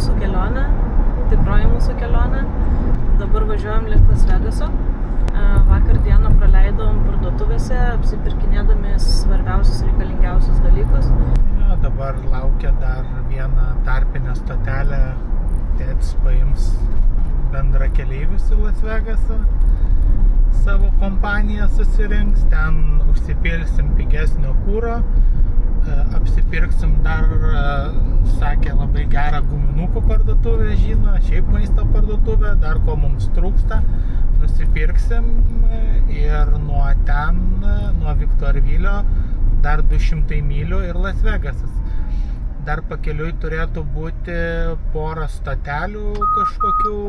mūsų kelionė, tikroji mūsų kelionė. Dabar važiuojam link Las Vegaso. Vakar dieną praleidom parduotuvėse, apsipirkinėdami svarbiausius reikalingiausius dalykus. Ja, dabar laukia dar viena tarpinė stotelė. Tėtis paims bendra keleivius į Las Vegasą. Savo kompaniją susirinks, ten užsipilsim pigesnio kuro. Apsipirksim dar, sakė, labai gerą guminukų parduotuvę, žino, šiaip maisto parduotuvę, dar ko mums trūksta, nusipirksim ir nuo ten, nuo Viktorvilio, dar 200 mylių ir Las Vegasas. Dar pakeliui turėtų būti pora stotelių kažkokių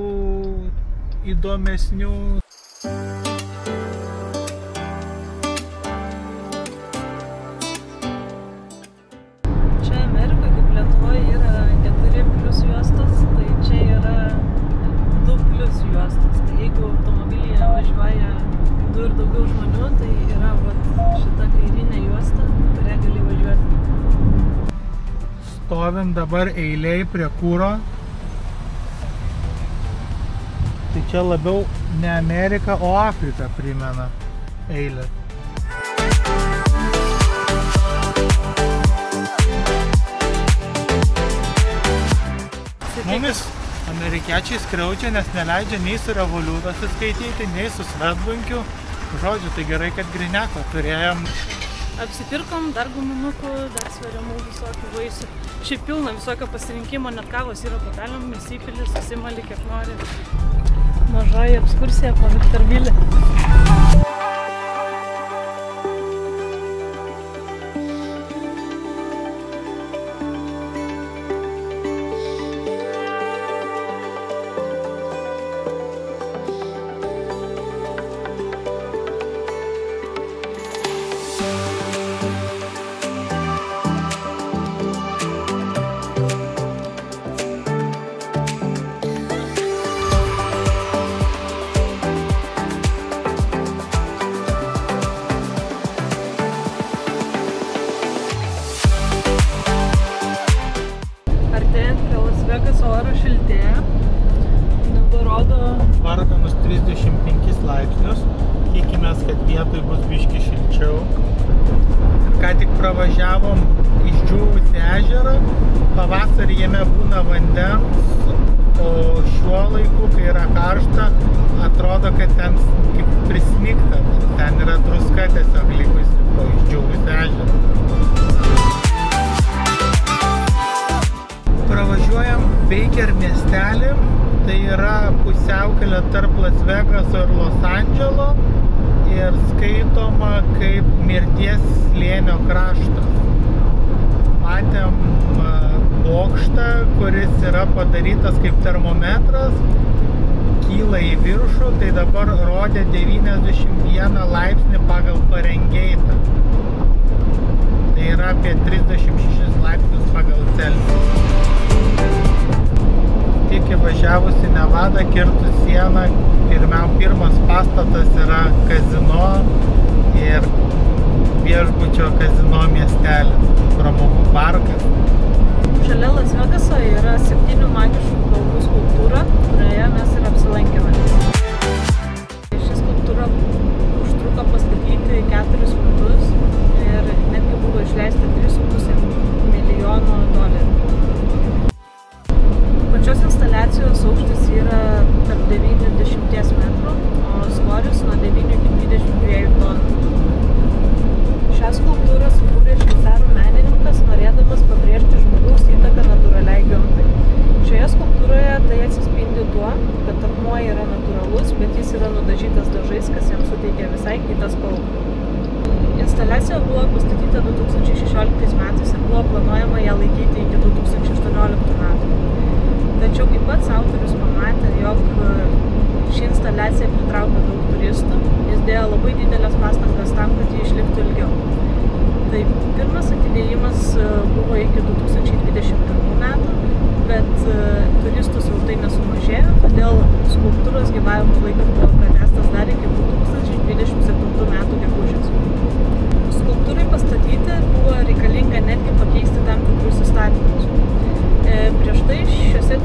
įdomesnių. Stovim dabar eiliai prie kuro. Tai čia labiau ne Amerika, o Afrika primena eilę. Mumis amerikiečiai skriaudžia, nes neleidžia nei su Revolutu atsiskaityti, nei su Svetbankiu. Žodžiu, tai gerai, kad grineko turėjom. Apsipirkom dar guminukų, dar sveriamų visokių vaisių. Šiaip pilna visokio pasirinkimo, net kavos yra puteliam, įsipilis, susimali kiek nori. Mažoji ekskursija po Viktorvilį. Oras šiltėja, dabar rodo varganus 35 laipsnius, tikimės, kad vietoj bus biški šilčiau. Ką tik pravažiavom išdžiūvusį ežerą, pavasarį jame būna vandens, o šiuo laiku, kai yra karšta, atrodo, kad ten kaip prisnigta, ten yra druska tiesiog likusi po išdžiūvusį ežerą. Pravažiuojam Baker miestelį, tai yra pusiaukelė tarp Las Vegaso ir Los Andželo ir skaitoma kaip mirties slėnio kraštas. Matėm bokštą, kuris yra padarytas kaip termometras, kyla į viršų, tai dabar rodė 91 laipsnį pagal Farenheitą. Tai yra apie 36 laipsnius pagal Celsijų. Tik įvažiavus į Nevadą, kirtus sieną, pirmas pastatas yra kazino ir viešbučio kazino miestelis, pramogų parkas. Šalia Las Vegaso yra 7 magiškų kalvų skulptūra, kurioje mes ir apsilankėme. Ši skulptūra užtruko pastatyti 4 metus ir netgi buvo išleista $3,5 milijono. Pačios instaliacijos aukštis yra tarp 9 ir 10 metrų, o svoris nuo 9 iki 22 tonų. Šią skulptūrą sukūrė šveicarų menininkas, norėdamas pabrėžti žmogaus įtaką natūraliai gamtai. Šioje skulptūroje tai atsispindi tuo, kad akmuo yra natūralus, bet jis yra nudažytas dažais, kas jam suteikia visai kitą spalvą. Instaliacija buvo pastatyta 2016 metais ir buvo planuojama ją laikyti iki 2018 metų. Tačiau kaip pats autorius pamatė, jog ši instaliacija pritraukia daug turistų, jis dėjo labai didelės pastangas tam, kad ji išliktų ilgiau. Tai pirmas atidėjimas buvo iki 2021 metų, bet turistų srautai nesumažėjo, todėl skulptūros gyvavimo laikas buvo pratęstas dar iki 2027 metų gegužės. Skulptūrai pastatyti buvo reikalinga netgi pakeisti tam tikrus įstatymus. Prieš tai šiuose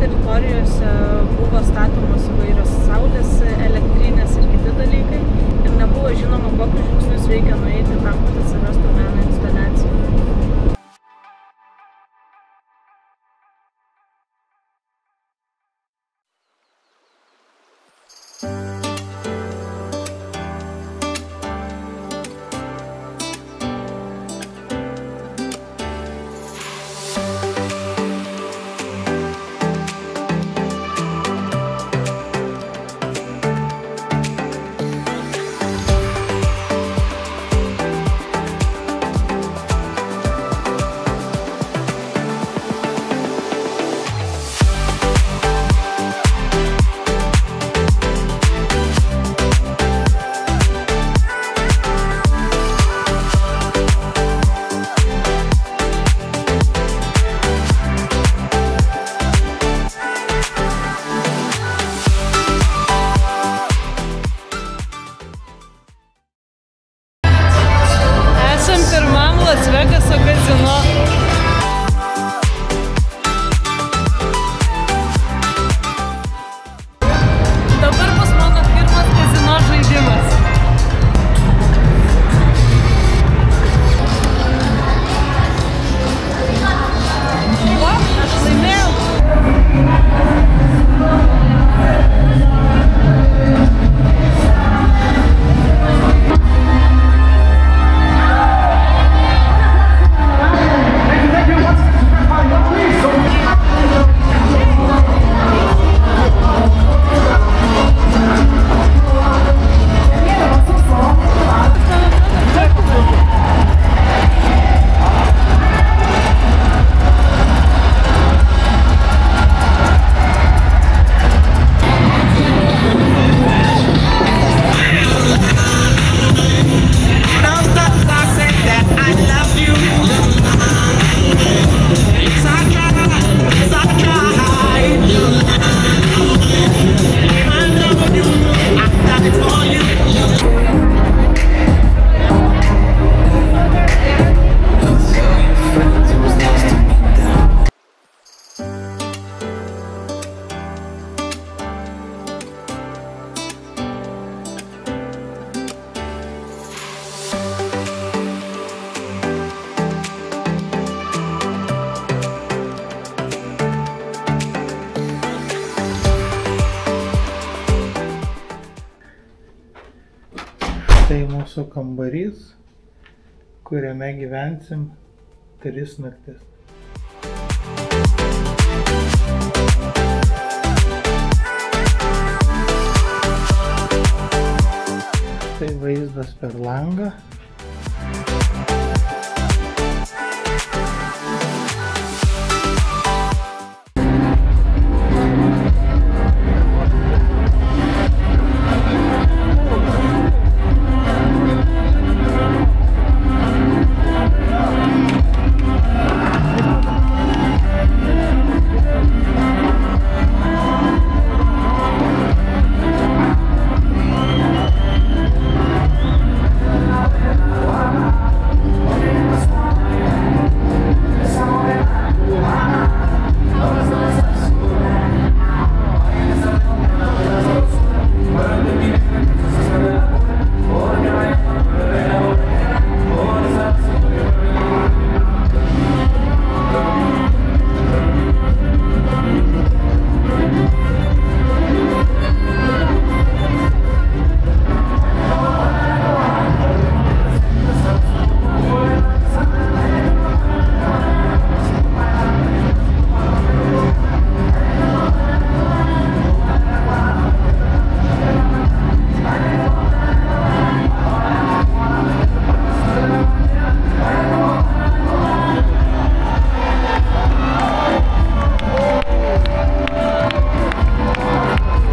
Tai mūsų kambarys, kuriame gyvensim 3 naktis. Tai vaizdas per langą.